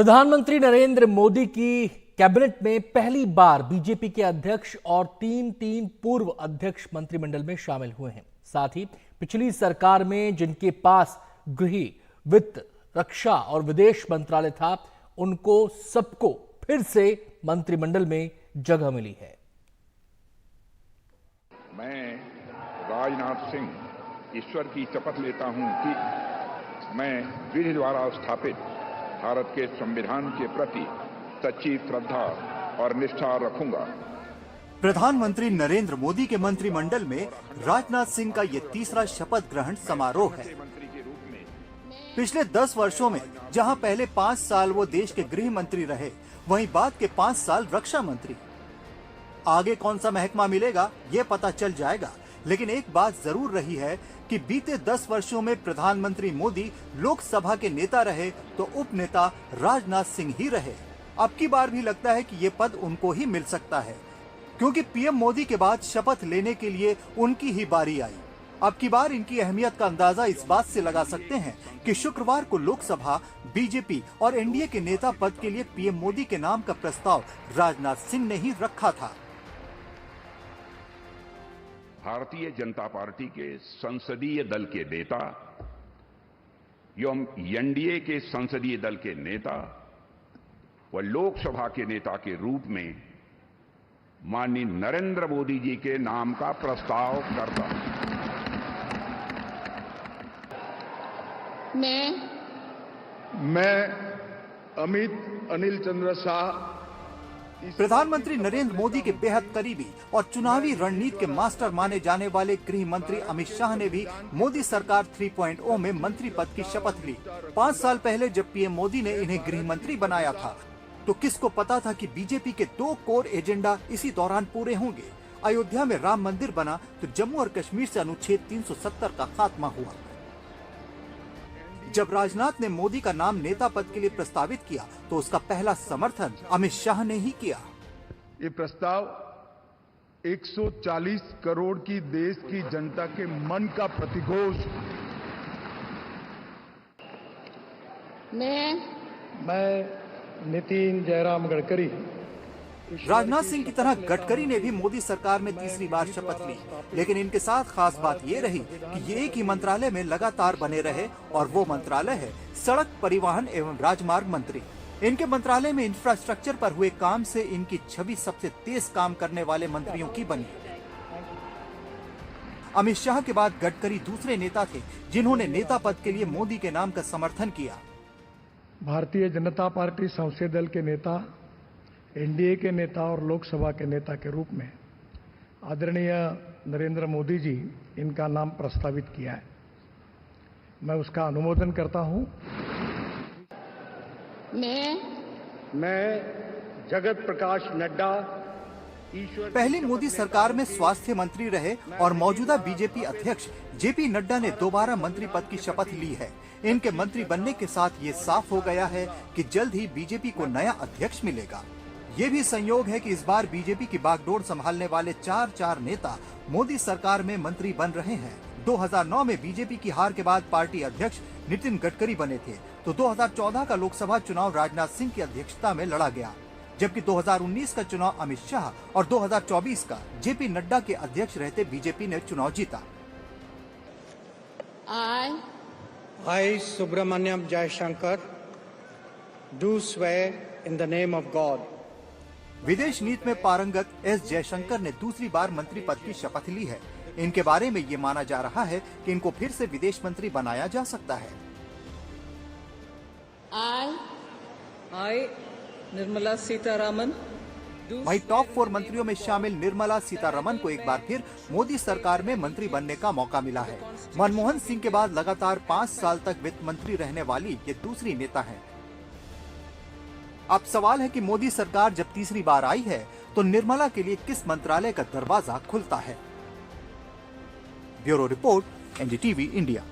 प्रधानमंत्री नरेंद्र मोदी की कैबिनेट में पहली बार बीजेपी के अध्यक्ष और तीन पूर्व अध्यक्ष मंत्रिमंडल में शामिल हुए हैं। साथ ही पिछली सरकार में जिनके पास गृह, वित्त, रक्षा और विदेश मंत्रालय था, उनको सबको फिर से मंत्रिमंडल में जगह मिली है। मैं राजनाथ सिंह ईश्वर की शपथ लेता हूं कि मैं विधि द्वारा स्थापित भारत के संविधान के प्रति सच्ची श्रद्धा और निष्ठा रखूंगा। प्रधानमंत्री नरेंद्र मोदी के मंत्रिमंडल में राजनाथ सिंह का ये तीसरा शपथ ग्रहण समारोह है। पिछले 10 वर्षों में जहां पहले 5 साल वो देश के गृह मंत्री रहे, वहीं बाद के 5 साल रक्षा मंत्री। आगे कौन सा महकमा मिलेगा ये पता चल जाएगा, लेकिन एक बात जरूर रही है कि बीते 10 वर्षों में प्रधानमंत्री मोदी लोकसभा के नेता रहे तो उप नेता राजनाथ सिंह ही रहे। अब की बार भी लगता है कि ये पद उनको ही मिल सकता है, क्योंकि पीएम मोदी के बाद शपथ लेने के लिए उनकी ही बारी आई। अब की बार इनकी अहमियत का अंदाजा इस बात से लगा सकते हैं कि शुक्रवार को लोकसभा बीजेपी और एनडीए के नेता पद के लिए पीएम मोदी के नाम का प्रस्ताव राजनाथ सिंह ने ही रखा था। भारतीय जनता पार्टी के संसदीय दल के नेता एवं एनडीए के संसदीय दल के नेता व लोकसभा के नेता के रूप में माननीय नरेंद्र मोदी जी के नाम का प्रस्ताव करता हूं। मैं अमित अनिल चंद्र शाह प्रधानमंत्री नरेंद्र मोदी के बेहद करीबी और चुनावी रणनीति के मास्टर माने जाने वाले गृह मंत्री अमित शाह ने भी मोदी सरकार 3.0 में मंत्री पद की शपथ ली। 5 साल पहले जब पीएम मोदी ने इन्हें गृह मंत्री बनाया था, तो किसको पता था कि बीजेपी के 2 कोर एजेंडा इसी दौरान पूरे होंगे। अयोध्या में राम मंदिर बना तो जम्मू और कश्मीर से अनुच्छेद 370 का खात्मा हुआ। जब राजनाथ ने मोदी का नाम नेता पद के लिए प्रस्तावित किया तो उसका पहला समर्थन अमित शाह ने ही किया। ये प्रस्ताव 140 करोड़ की देश की जनता के मन का प्रतिघोष। मैं नितिन जयराम गडकरी। राजनाथ सिंह की तरह गडकरी ने भी मोदी सरकार में तीसरी बार शपथ ली, लेकिन इनके साथ खास बात ये रही कि ये एक ही मंत्रालय में लगातार बने रहे और वो मंत्रालय है सड़क परिवहन एवं राजमार्ग मंत्री। इनके मंत्रालय में इंफ्रास्ट्रक्चर पर हुए काम से इनकी छवि सबसे तेज काम करने वाले मंत्रियों की बनी। अमित शाह के बाद गडकरी दूसरे नेता थे जिन्होंने नेता पद के लिए मोदी के नाम का समर्थन किया। भारतीय जनता पार्टी संसदीय दल के नेता, एनडीए के नेता और लोकसभा के नेता के रूप में आदरणीय नरेंद्र मोदी जी इनका नाम प्रस्तावित किया है। मैं उसका अनुमोदन करता हूं। मैं जगत प्रकाश नड्डा पहली मोदी सरकार में स्वास्थ्य मंत्री रहे और मौजूदा बीजेपी अध्यक्ष जेपी नड्डा ने दोबारा मंत्री पद की शपथ ली है। इनके मंत्री बनने के साथ ये साफ हो गया है कि जल्द ही बीजेपी को नया अध्यक्ष मिलेगा। ये भी संयोग है कि इस बार बीजेपी की बागडोर संभालने वाले 4 नेता मोदी सरकार में मंत्री बन रहे हैं। 2009 में बीजेपी की हार के बाद पार्टी अध्यक्ष नितिन गडकरी बने थे, तो 2014 का लोकसभा चुनाव राजनाथ सिंह की अध्यक्षता में लड़ा गया, जबकि 2019 का चुनाव अमित शाह और 2024 का जेपी नड्डा के अध्यक्ष रहते बीजेपी ने चुनाव जीता। I, Subramaniam Jaishankar, do swear in the name of God. विदेश नीति में पारंगत एस जयशंकर ने दूसरी बार मंत्री पद की शपथ ली है। इनके बारे में ये माना जा रहा है कि इनको फिर से विदेश मंत्री बनाया जा सकता है। I, निर्मला सीतारमन। वहीं टॉप 4 मंत्रियों में शामिल निर्मला सीतारमन को एक बार फिर मोदी सरकार में मंत्री बनने का मौका मिला है। मनमोहन सिंह के बाद लगातार 5 साल तक वित्त मंत्री रहने वाली ये दूसरी नेता हैं। अब सवाल है कि मोदी सरकार जब तीसरी बार आई है तो निर्मला के लिए किस मंत्रालय का दरवाजा खुलता है। Bureau report, NDTV India.